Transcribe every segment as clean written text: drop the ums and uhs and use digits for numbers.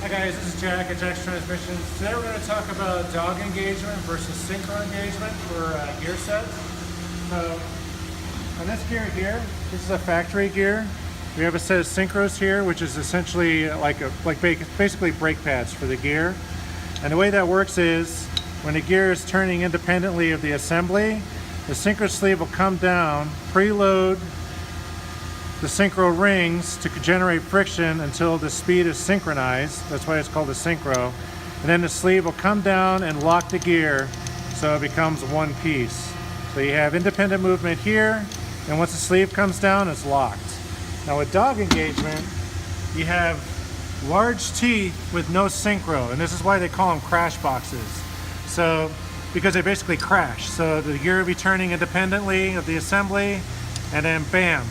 Hi guys, this is Jack at Jack's Transmissions. Today we're going to talk about dog engagement versus synchro engagement for gear sets. So on this gear here, this is a factory gear. We have a set of synchros here, which is essentially basically brake pads for the gear. And the way that works is when the gear is turning independently of the assembly, the synchro sleeve will come down, preload the synchro rings to generate friction until the speed is synchronized. That's why it's called a synchro. And then the sleeve will come down and lock the gear so it becomes one piece. So you have independent movement here, and once the sleeve comes down, it's locked. Now with dog engagement, you have large teeth with no synchro, and this is why they call them crash boxes. So, because they basically crash. So the gear will be turning independently of the assembly, and then bam,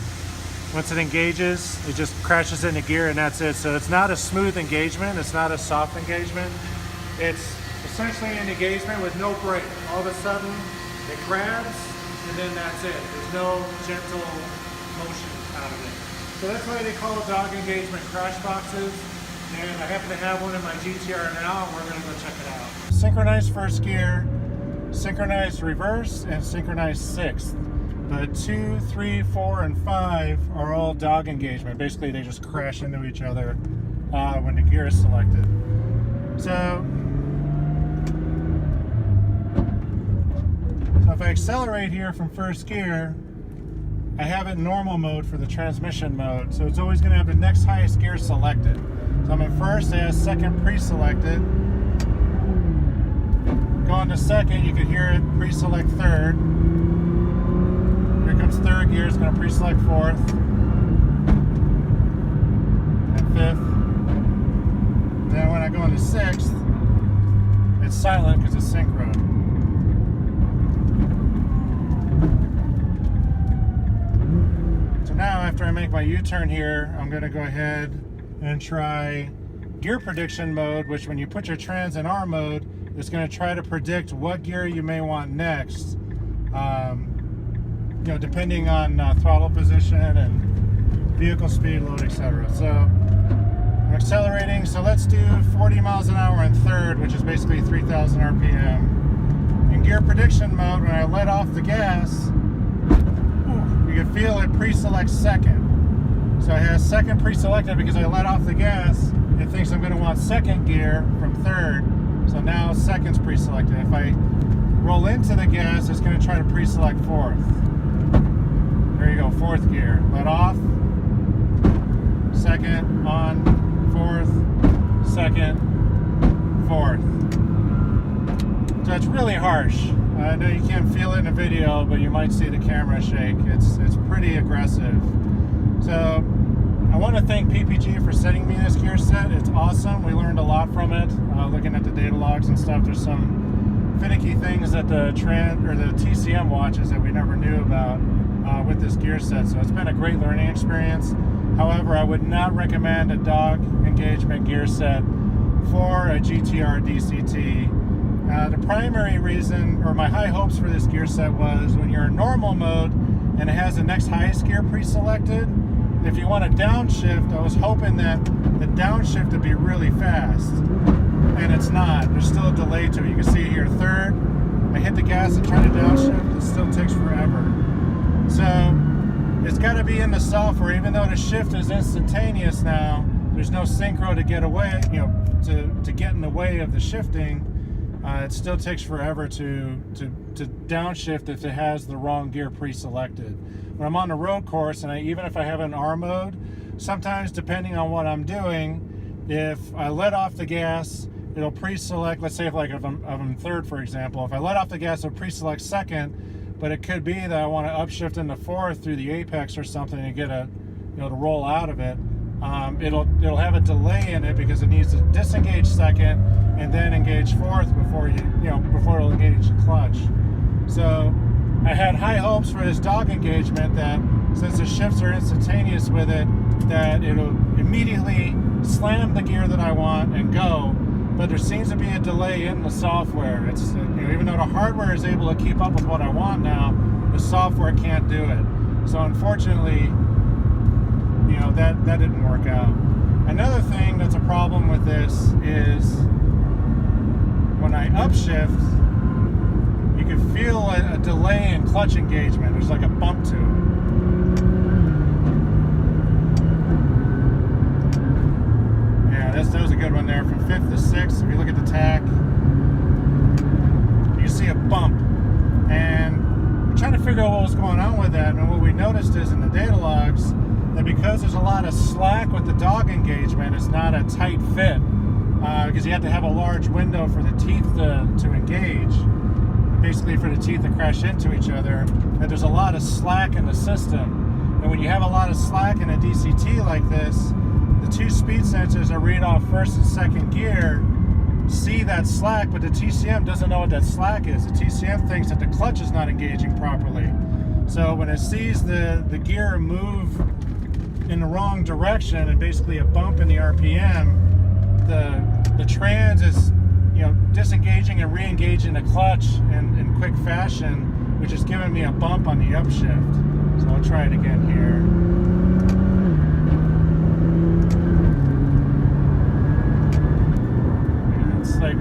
once it engages, it just crashes into gear and that's it. So it's not a smooth engagement, it's not a soft engagement. It's essentially an engagement with no brake. All of a sudden, it grabs and then that's it. There's no gentle motion out of it. So that's why they call dog engagement crash boxes. And I happen to have one in my GTR now, and we're gonna go check it out. Synchronized first gear, synchronized reverse, and synchronized sixth. But 2, 3, 4, and 5 are all dog engagement. Basically, they just crash into each other when the gear is selected. So if I accelerate here from first gear, I have it in normal mode for the transmission mode. So it's always going to have the next highest gear selected. So I'm in first, it has second pre-selected. Going to second, you can hear it pre-select third. Here comes third gear, it's going to pre-select fourth and fifth. Then when I go into sixth, it's silent because it's synchro. So now after I make my U-turn here, I'm going to go ahead and try gear prediction mode, which when you put your trans in R mode, it's going to try to predict what gear you may want next. Depending on throttle position and vehicle speed, load, etc. So I'm accelerating, so let's do 40 miles an hour in third, which is basically 3,000 RPM. In gear prediction mode, when I let off the gas, you can feel it pre-select second. So it has second pre-selected because I let off the gas. It thinks I'm going to want second gear from third, so now second's pre-selected. If I roll into the gas, it's going to try to pre-select fourth. There you go, fourth gear. Let off, second, on, fourth, second, fourth. So it's really harsh. I know you can't feel it in the video, but you might see the camera shake. It's pretty aggressive. So I want to thank PPG for sending me this gear set. It's awesome. We learned a lot from it. Looking at the data logs and stuff, there's some finicky things that the TCM watches that we never knew about with this gear set. So it's been a great learning experience. However, I would not recommend a dog engagement gear set for a GTR DCT. The primary reason, or my high hopes for this gear set, was when you're in normal mode and it has the next highest gear pre-selected. If you want a downshift, I was hoping that the downshift would be really fast, and it's not. There's still a delay to it. You can see here, third, I hit the gas and try to downshift, it still takes forever. So it's got to be in the software. Even though the shift is instantaneous now, there's no synchro to get away, to get in the way of the shifting. It still takes forever to downshift if it has the wrong gear pre-selected. When I'm on the road course, and even if I have an R mode, sometimes depending on what I'm doing, if I let off the gas, it'll pre-select. Let's say if I'm third, for example, if I let off the gas, it'll pre-select second. But it could be that I want to upshift into fourth through the apex or something and get to roll out of it. It'll have a delay in it because it needs to disengage second and then engage fourth before it'll engage the clutch. So I had high hopes for this dog engagement that since the shifts are instantaneous with it, that it'll immediately slam the gear that I want and go. But there seems to be a delay in the software. It's even though the hardware is able to keep up with what I want now, the software can't do it. So unfortunately, that didn't work out. Another thing that's a problem with this is when I upshift, you can feel a delay in clutch engagement. There's like a bump to it. That was a good one there. From 5th to 6th, if you look at the tach, you see a bump. And we're trying to figure out what was going on with that. And what we noticed is in the data logs that because there's a lot of slack with the dog engagement, it's not a tight fit. Because you have to have a large window for the teeth to engage. Basically for the teeth to crash into each other. That there's a lot of slack in the system. And when you have a lot of slack in a DCT like this, the two speed sensors that read off first and second gear see that slack, but the TCM doesn't know what that slack is. The TCM thinks that the clutch is not engaging properly. So when it sees the gear move in the wrong direction and basically a bump in the RPM, the trans is disengaging and re-engaging the clutch in quick fashion, which is giving me a bump on the upshift. So I'll try it again here.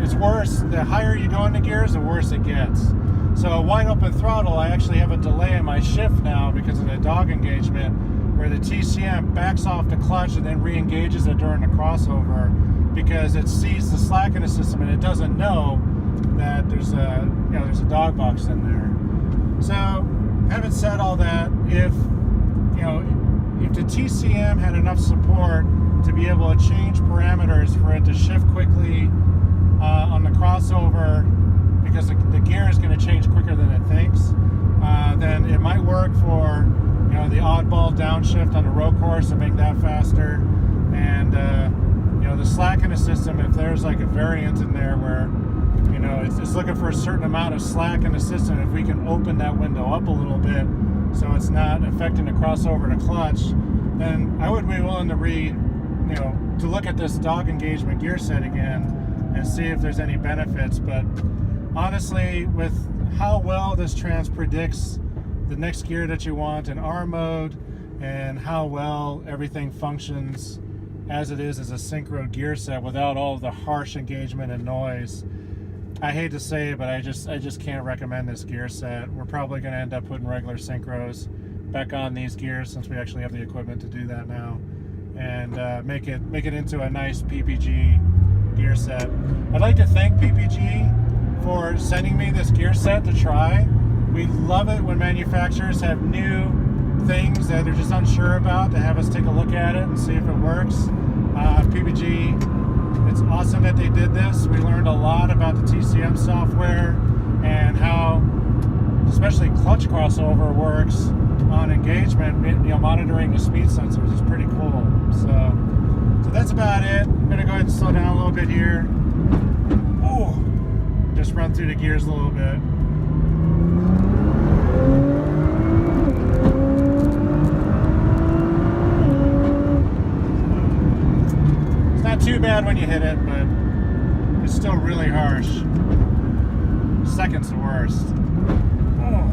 It's worse. The higher you go into gears, the worse it gets. So a wide open throttle, I actually have a delay in my shift now because of the dog engagement, where the TCM backs off the clutch and then re-engages it during the crossover because it sees the slack in the system and it doesn't know that there's a dog box in there. So having said all that, if the TCM had enough support to be able to change parameters for it to shift quickly on the crossover, because the gear is going to change quicker than it thinks, then it might work for the oddball downshift on the road course to make that faster. And the slack in the system, if there's like a variant in there where it's looking for a certain amount of slack in the system, if we can open that window up a little bit so it's not affecting the crossover to clutch, then I would be willing to look at this dog engagement gear set again and see if there's any benefits. But honestly, with how well this trans predicts the next gear that you want in R mode and how well everything functions as it is as a synchro gear set without all the harsh engagement and noise, I hate to say it, but I just can't recommend this gear set. We're probably going to end up putting regular synchros back on these gears since we actually have the equipment to do that now, and make it into a nice PPG gear set. I'd like to thank PPG for sending me this gear set to try. We love it when manufacturers have new things that they're just unsure about, to have us take a look at it and see if it works. PPG, it's awesome that they did this. We learned a lot about the TCM software and how especially clutch crossover works on engagement, monitoring the speed sensors is pretty cool. So that's about it. I'm gonna go ahead and slow down a little bit here. Oh, just run through the gears a little bit. It's not too bad when you hit it, but it's still really harsh. Second's the worst. Oh.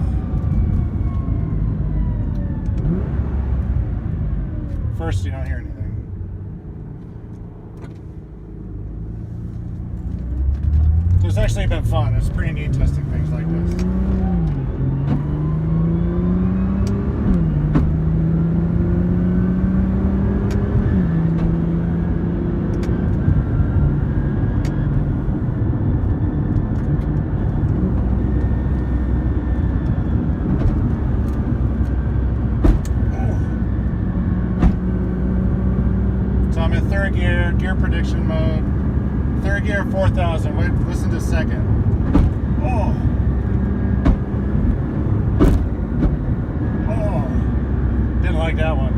First, you don't hear anything. So it's actually been fun. It's pretty neat testing things like this. So I'm in third gear, gear prediction mode. Third gear, 4,000. Wait, listen to second. Oh. Oh. Didn't like that one.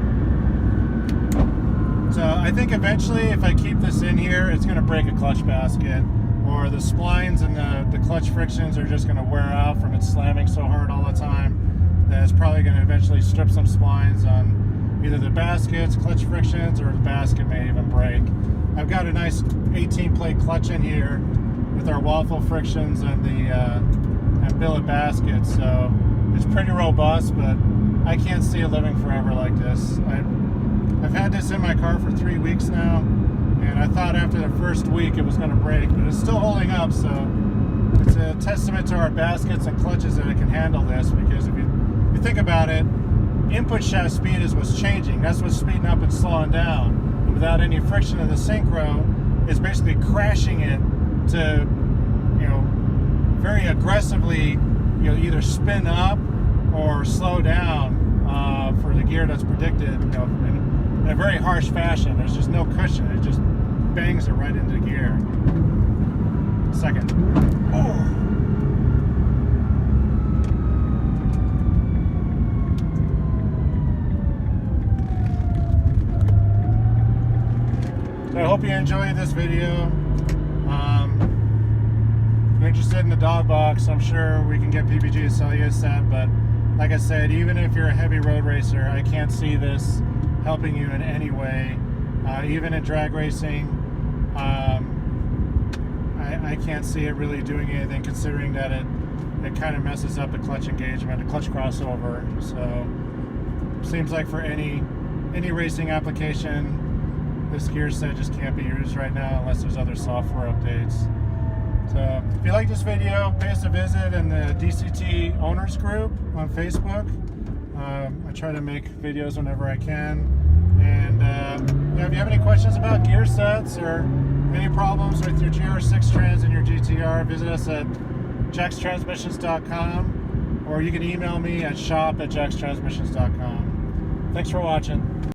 So I think eventually, if I keep this in here, it's going to break a clutch basket, or the splines and the clutch frictions are just going to wear out from it slamming so hard all the time that it's probably going to eventually strip some splines on either the baskets, clutch frictions, or the basket may even break. I've got a nice 18-plate clutch in here with our waffle frictions and the billet basket, so it's pretty robust, but I can't see it living forever like this. I've had this in my car for 3 weeks now, And I thought after the first week it was going to break, but it's still holding up, so it's a testament to our baskets and clutches that it can handle this, because if you think about it, input shaft speed is what's changing. That's what's speeding up and slowing down. And without any friction in the synchro, it's basically crashing it to, very aggressively, either spin up or slow down for the gear that's predicted, in a very harsh fashion. There's just no cushion. It just bangs it right into gear. Second. Oh. So I hope you enjoyed this video. If you're interested in the Dogbox, I'm sure we can get PPG to sell you a set, but like I said, even if you're a heavy road racer, I can't see this helping you in any way. Even in drag racing, I can't see it really doing anything, considering that it kind of messes up the clutch engagement, the clutch crossover. So seems like for any racing application, this gear set just can't be used right now unless there's other software updates. So if you like this video, pay us a visit in the DCT owners group on Facebook. I try to make videos whenever I can. And if you have any questions about gear sets or any problems with your GR6 trans and your GTR, visit us at jackstransmissions.com, or you can email me at shop@jackstransmissions.com. Thanks for watching.